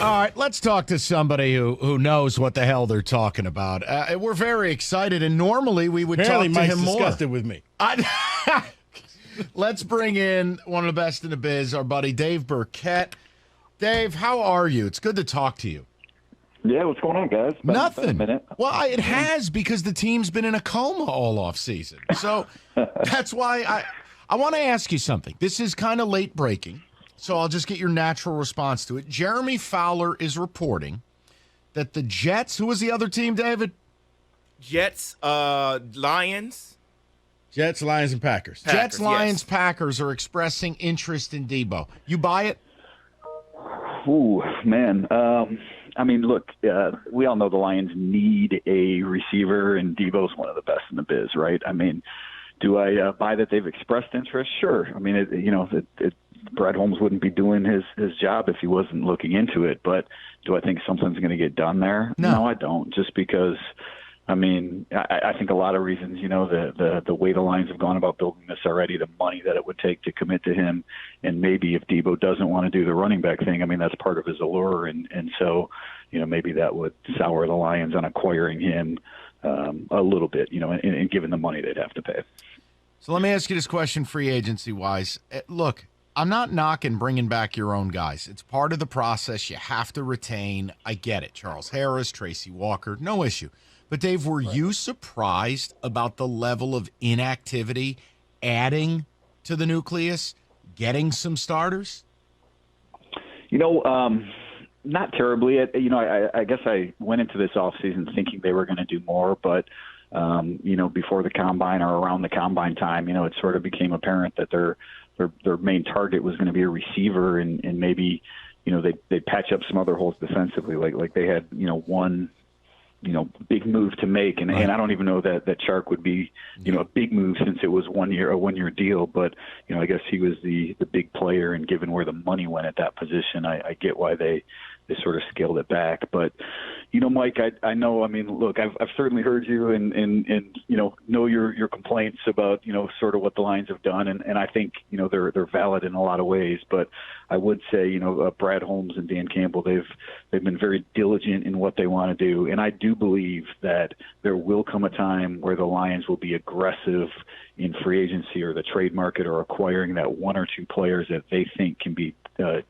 All right, let's talk to somebody who knows what the hell they're talking about. We're very excited, and normally we would Apparently talk to Mike's him more. disgusted with me. Let's bring in one of the best in the biz, our buddy Dave Birkett. Dave, how are you? It's good to talk to you. Yeah, what's going on, guys? Nothing. Been a minute. Well, it has, because the team's been in a coma all off season. So that's why I want to ask you something. This is kind of late breaking, so I'll just get your natural response to it. Jeremy Fowler is reporting that the Jets, who was the other team, David? Jets, Lions. Jets, Lions, and Packers. Jets, Lions, yes. Packers are expressing interest in Debo. You buy it? Ooh, man. I mean, look, we all know the Lions need a receiver, and Debo's one of the best in the biz, right? I mean, do I buy that they've expressed interest? Sure. I mean, Brad Holmes wouldn't be doing his job if he wasn't looking into it. But do I think something's going to get done there? No, I don't. Just because, I mean, I think a lot of reasons, the way the Lions have gone about building this already, the money that it would take to commit to him, and maybe if Debo doesn't want to do the running back thing, I mean, that's part of his allure. And so, maybe that would sour the Lions on acquiring him a little bit, and given the money they'd have to pay. So let me ask you this question, free agency-wise. Look, I'm not knocking bringing back your own guys. It's part of the process. You have to retain. I get it. Charles Harris, Tracy Walker, no issue. But, Dave, were you surprised about the level of inactivity adding to the nucleus, getting some starters? Not terribly. I guess I went into this offseason thinking they were going to do more, but before the combine or around the combine time, it sort of became apparent that their main target was going to be a receiver, and maybe they'd patch up some other holes defensively, like they had one big move to make, and I don't even know that Chark would be a big move since it was a 1 year deal, but I guess he was the big player, and given where the money went at that position, I get why they sort of scaled it back. But Mike, I know, I mean, look, I've certainly heard you and know your complaints about sort of what the Lions have done, and I think they're valid in a lot of ways. But I would say Brad Holmes and Dan Campbell, they've been very diligent in what they want to do, and I do believe that there will come a time where the Lions will be aggressive in free agency or the trade market, or acquiring that one or two players that they think can be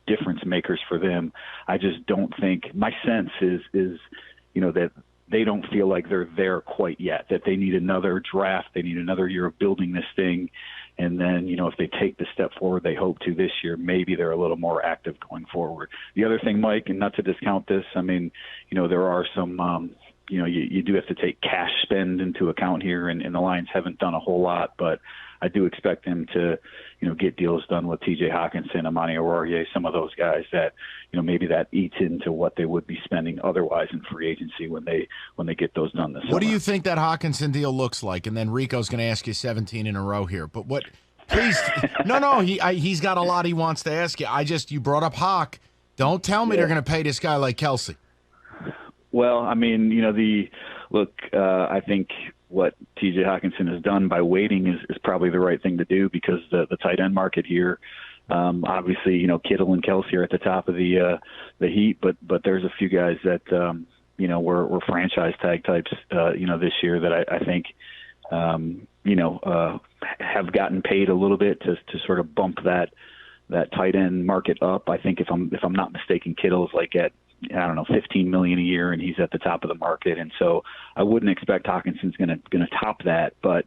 difference makers for them. I just don't think, my sense is that they don't feel like they're there quite yet, that they need another draft, they need another year of building this thing. And then, if they take the step forward they hope to this year, maybe they're a little more active going forward. The other thing, Mike, and not to discount this, I mean, there are some, you do have to take cash spend into account here, and the Lions haven't done a whole lot, but I do expect them to, get deals done with T.J. Hawkinson, Amani Oruwariye, some of those guys that, maybe that eats into what they would be spending otherwise in free agency when they get those done this summer. What do you think that Hawkinson deal looks like? And then Rico's going to ask you 17 in a row here. But what? Please, no, he's got a lot he wants to ask you. You brought up Hawk. Don't tell me they're going to pay this guy like Kelsey. Well, I mean, I think what T.J. Hawkinson has done by waiting is probably the right thing to do, because the tight end market here, obviously, Kittle and Kelsey are at the top of the heat, but there's a few guys that were franchise tag types, this year that I think have gotten paid a little bit to sort of bump that tight end market up. I think if I'm not mistaken, Kittle's like at, I don't know, $15 million a year, and he's at the top of the market. And so I wouldn't expect Hawkinson's going to top that, but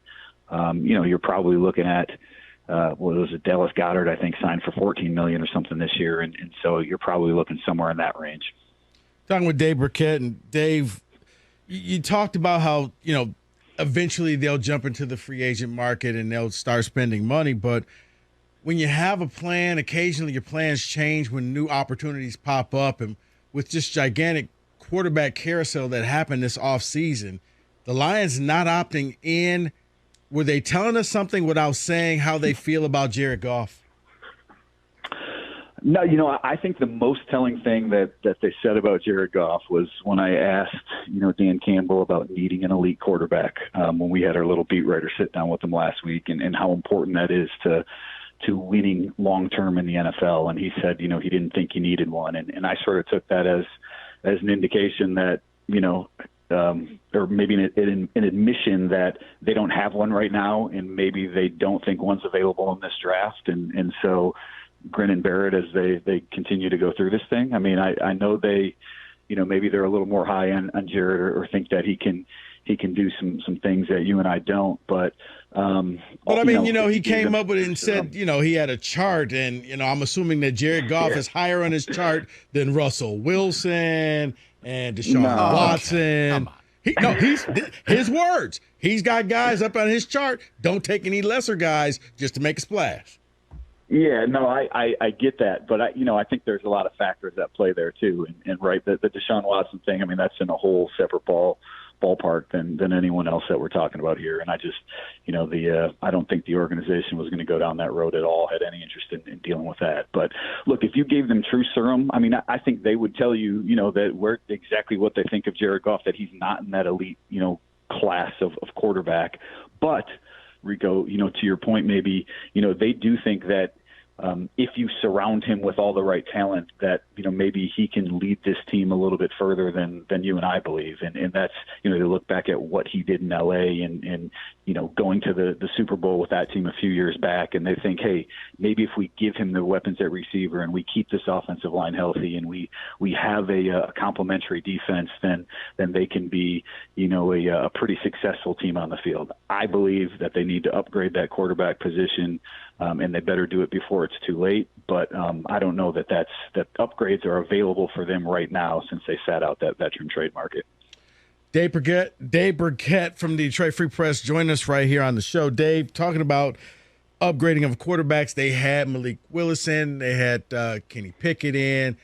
you're probably looking at, was it Dallas Goedert, I think, signed for $14 million or something this year. And so you're probably looking somewhere in that range. Talking with Dave Birkett, and Dave, you talked about how, eventually they'll jump into the free agent market and they'll start spending money. But when you have a plan, occasionally your plans change when new opportunities pop up. And with this gigantic quarterback carousel that happened this offseason, the Lions not opting in, were they telling us something without saying how they feel about Jared Goff? No, I think the most telling thing that they said about Jared Goff was when I asked, Dan Campbell about needing an elite quarterback, when we had our little beat writer sit down with him last week, and how important that is to winning long term in the NFL. And he said, he didn't think he needed one. And I sort of took that as an indication that, or maybe an admission that they don't have one right now, and maybe they don't think one's available in this draft. And so grin and bear it as they continue to go through this thing. I mean, I know they, maybe they're a little more high on Jared or think that he can do some things that you and I don't. But I mean, he came up with it and said, he had a chart, and I'm assuming that Jared Goff is higher on his chart than Russell Wilson and Deshaun Watson. He's his words. He's got guys up on his chart. Don't take any lesser guys just to make a splash. Yeah, no, I get that, but I think there's a lot of factors at play there too, and right, the Deshaun Watson thing. I mean, that's in a whole separate ballpark than anyone else that we're talking about here. And I just, I don't think the organization was going to go down that road at all, had any interest in dealing with that. But look, if you gave them true serum, I mean, I think they would tell you, that we're exactly what they think of Jared Goff, that he's not in that elite, class of quarterback. But Rico, to your point, maybe, they do think that if you surround him with all the right talent, that, maybe he can lead this team a little bit further than you and I believe. And that's, they look back at what he did in LA and going to the Super Bowl with that team a few years back. And they think, hey, maybe if we give him the weapons at receiver and we keep this offensive line healthy and we have a complementary defense, then they can be, a pretty successful team on the field. I believe that they need to upgrade that quarterback position. And they better do it before it's too late. But I don't know that upgrades are available for them right now since they sat out that veteran trade market. Dave Birkett from the Detroit Free Press joined us right here on the show. Dave, talking about upgrading of quarterbacks. They had Malik Willis in. They had Kenny Pickett in.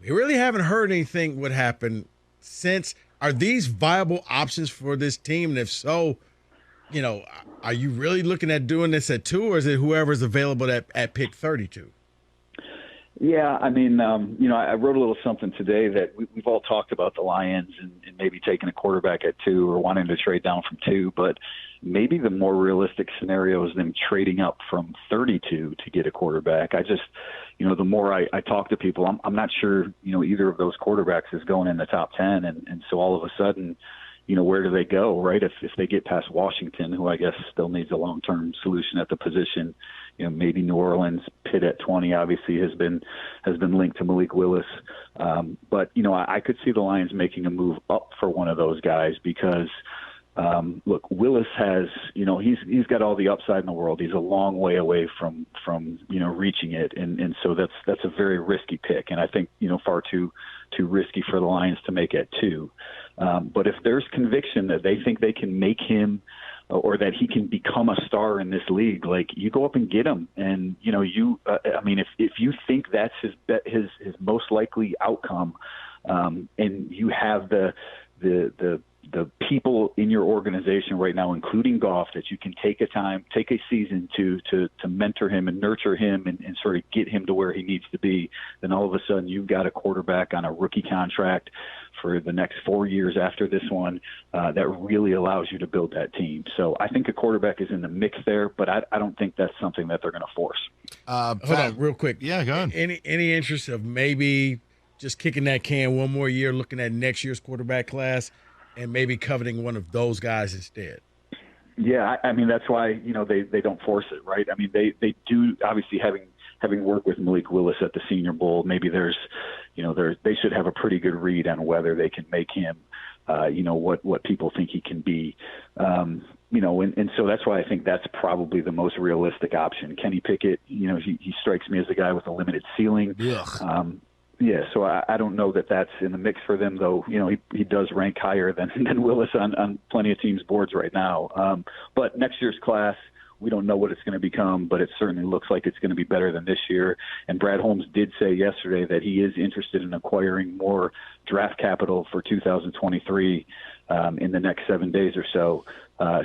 We really haven't heard anything what happened since. Are these viable options for this team? And if so, are you really looking at doing this at 2, or is it whoever's available at pick 32? Yeah, I mean, I wrote a little something today that we've all talked about the Lions and maybe taking a quarterback at 2 or wanting to trade down from 2, but maybe the more realistic scenario is them trading up from 32 to get a quarterback. I just, the more I talk to people, I'm not sure, either of those quarterbacks is going in the top 10, and so all of a sudden, where do they go, right? If they get past Washington, who I guess still needs a long-term solution at the position, maybe New Orleans. Pitt at 20 obviously has been linked to Malik Willis. But, I could see the Lions making a move up for one of those guys because, look, Willis has, he's got all the upside in the world. He's a long way away from reaching it. And so that's a very risky pick. And I think, far too risky for the Lions to make at 2. But if there's conviction that they think they can make him or that he can become a star in this league, like, you go up and get him. And, if you think that's his most likely outcome, and you have the people in your organization right now, including Goff, that you can take a season to mentor him and nurture him and sort of get him to where he needs to be, then all of a sudden you've got a quarterback on a rookie contract for the next 4 years after this one that really allows you to build that team. So I think a quarterback is in the mix there, but I don't think that's something that they're going to force. Hold on real quick. Yeah, go ahead. Any interest of maybe just kicking that can one more year, looking at next year's quarterback class, and maybe coveting one of those guys instead? Yeah, I mean, that's why, they don't force it, right? I mean, they do, obviously, having worked with Malik Willis at the Senior Bowl, maybe they should have a pretty good read on whether they can make him, what people think he can be. And so that's why I think that's probably the most realistic option. Kenny Pickett, he strikes me as a guy with a limited ceiling. Yeah, so I don't know that that's in the mix for them, though. He does rank higher than Willis on plenty of teams' boards right now. But next year's class, we don't know what it's going to become, but it certainly looks like it's going to be better than this year. And Brad Holmes did say yesterday that he is interested in acquiring more draft capital for 2023 in the next 7 days or so.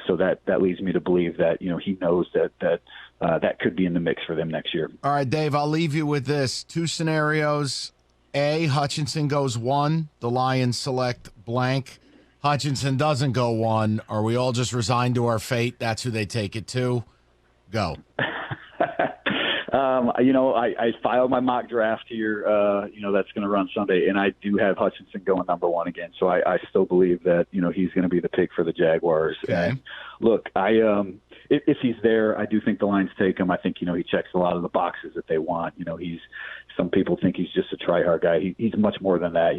So that leads me to believe that, he knows that could be in the mix for them next year. All right, Dave, I'll leave you with this. 2 scenarios. A, Hutchinson goes 1. The Lions select blank. Hutchinson doesn't go 1. Are we all just resigned to our fate? That's who they take it to. Go. I filed my mock draft here, that's going to run Sunday, and I do have Hutchinson going number one again. So I still believe that, he's going to be the pick for the Jaguars. Okay. And look, if he's there, I do think the Lions take him. I think, he checks a lot of the boxes that they want. Some people think he's just a try-hard guy. He's much more than that.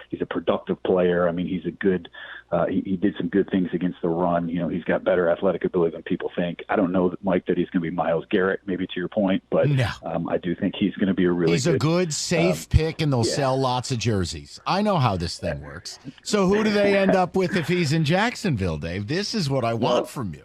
He's a productive player. I mean, he's a good he did some good things against the run. He's got better athletic ability than people think. I don't know, Mike, that he's going to be Myles Garrett, maybe to your point, but no. I do think he's going to be a really He's a good, safe pick, and they'll sell lots of jerseys. I know how this thing works. So who do they end up with if he's in Jacksonville, Dave? This is what I want from you.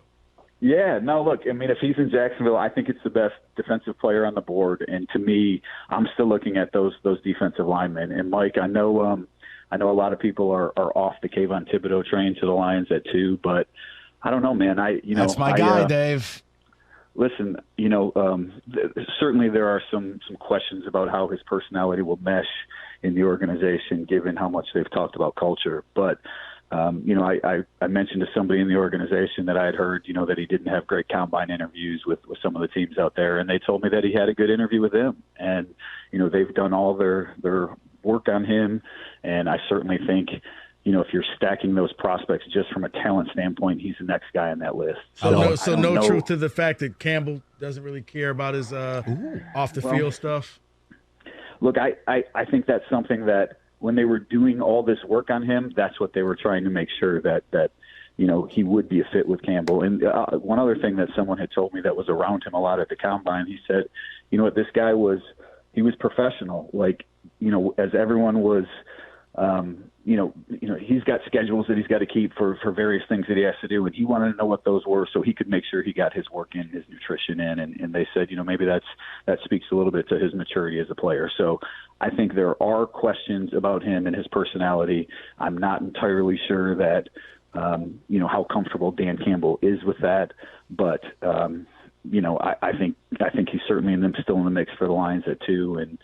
Yeah, no, look, I mean, if he's in Jacksonville, I think it's the best defensive player on the board. And to me, I'm still looking at those defensive linemen. And, Mike, I know a lot of people are off the Kayvon Thibodeaux train to the Lions at 2, but I don't know, man. That's my guy, Dave. Listen, certainly there are some questions about how his personality will mesh in the organization, given how much they've talked about culture. But I mentioned to somebody in the organization that I had heard, that he didn't have great combine interviews with some of the teams out there, and they told me that he had a good interview with him. And, they've done all their work on him, and I certainly think, if you're stacking those prospects just from a talent standpoint, he's the next guy on that list. So no truth to the fact that Campbell doesn't really care about his off-the-field stuff? Look, I think that's something that when they were doing all this work on him, that's what they were trying to make sure that he would be a fit with Campbell. And one other thing that someone had told me that was around him a lot at the Combine, he said, this guy was professional. Like, as everyone was, he's got schedules that he's got to keep for various things that he has to do, and he wanted to know what those were so he could make sure he got his work in, his nutrition in, and they said, maybe that speaks a little bit to his maturity as a player. So I think there are questions about him and his personality. I'm not entirely sure that, how comfortable Dan Campbell is with that, but I think he's certainly still in the mix for the Lions at 2, and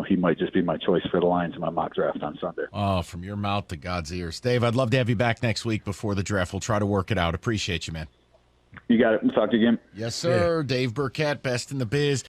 he might just be my choice for the Lions in my mock draft on Sunday. Oh, from your mouth to God's ears. Dave, I'd love to have you back next week before the draft. We'll try to work it out. Appreciate you, man. You got it. Talk to you again. Yes, sir. Yeah. Dave Birkett, best in the biz.